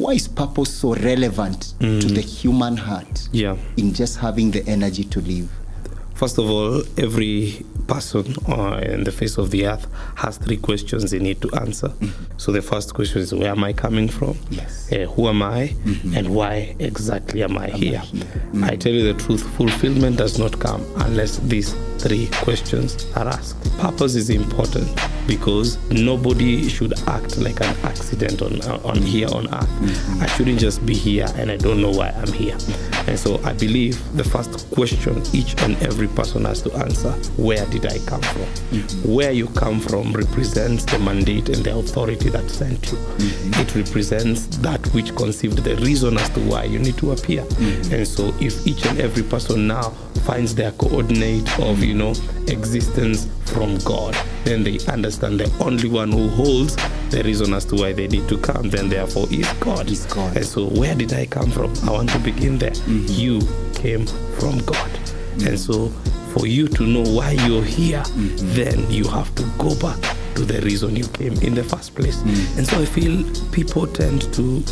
why is purpose so relevant to the human heart in just having the energy to live? First of all, every person in the face of the earth has three questions they need to answer. So the first question is, where am I coming from? Yes. Who am I? And why exactly am I here? I tell you the truth, fulfillment does not come unless these three questions are asked. Purpose is important because nobody should act like an accident on here on earth. I shouldn't just be here and I don't know why I'm here. And so I believe the first question each and every person has to answer, where did I come from? Where you come from represents the mandate and the authority that sent you. It represents that which conceived the reason as to why you need to appear. And so if each and every person now finds their coordinate of, existence from God, then they understand the only one who holds the reason as to why they need to come, then therefore is God. And so where did I come from? I want to begin there. You came from God. And so for you to know why you're here, then you have to go back to the reason you came in the first place. And so I feel people tend to,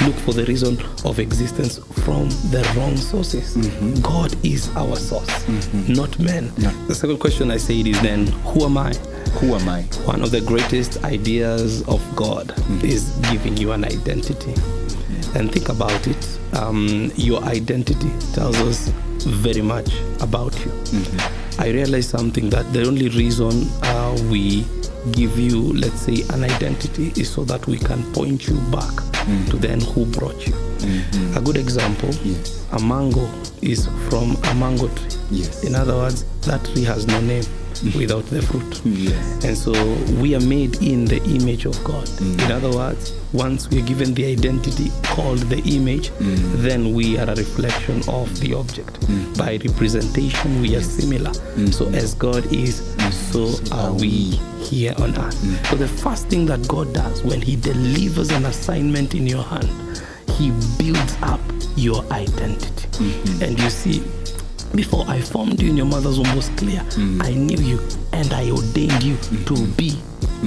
look for the reason of existence from the wrong sources. God is our source, not men. The second question I said is then, who am I? Who am I? One of the greatest ideas of God is giving you an identity. And think about it. Your identity tells us very much about you. I realized something, that the only reason we give you, let's say, an identity is so that we can point you back to then who brought you. A good example, a mango is from a mango tree. In other words, that tree has no name without the fruit. And so we are made in the image of God. In other words, once we are given the identity called the image, then we are a reflection of the object. By representation, we are similar. So as God is, so are we here on earth. So the first thing that God does when He delivers an assignment in your hand, He builds up your identity. And you see, before I formed you in your mother's womb was clear. I knew you and I ordained you to be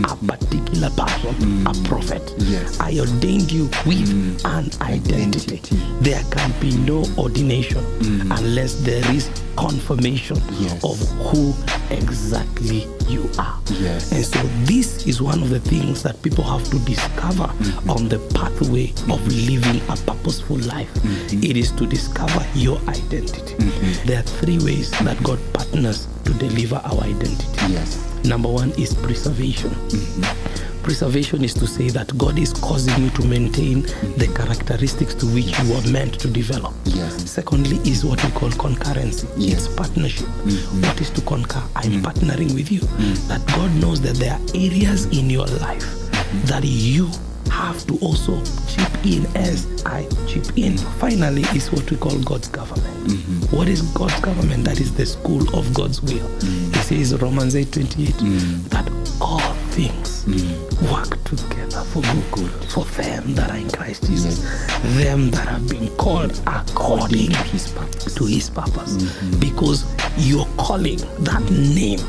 a particular person, a prophet. I ordained you with an identity. There can be no ordination unless there is confirmation of who exactly you are. And so this is one of the things that people have to discover on the pathway of living a purposeful life. It is to discover your identity. There are three ways that God partners to deliver our identity. Number one is preservation. Preservation is to say that God is causing you to maintain the characteristics to which you were meant to develop. Secondly is what we call concurrency. It's partnership. What is to concur? I'm partnering with you. That God knows that there are areas in your life that you have to also chip in as I chip in. Finally is what we call God's government. What is God's government? That is the school of God's will. He says, Romans 8:28, that all things work together for good for them that are in Christ Jesus, them that have been called according to His purpose. Because your calling, that name,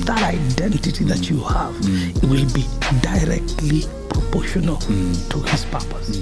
that identity that you have, will be directly proportional to His purpose.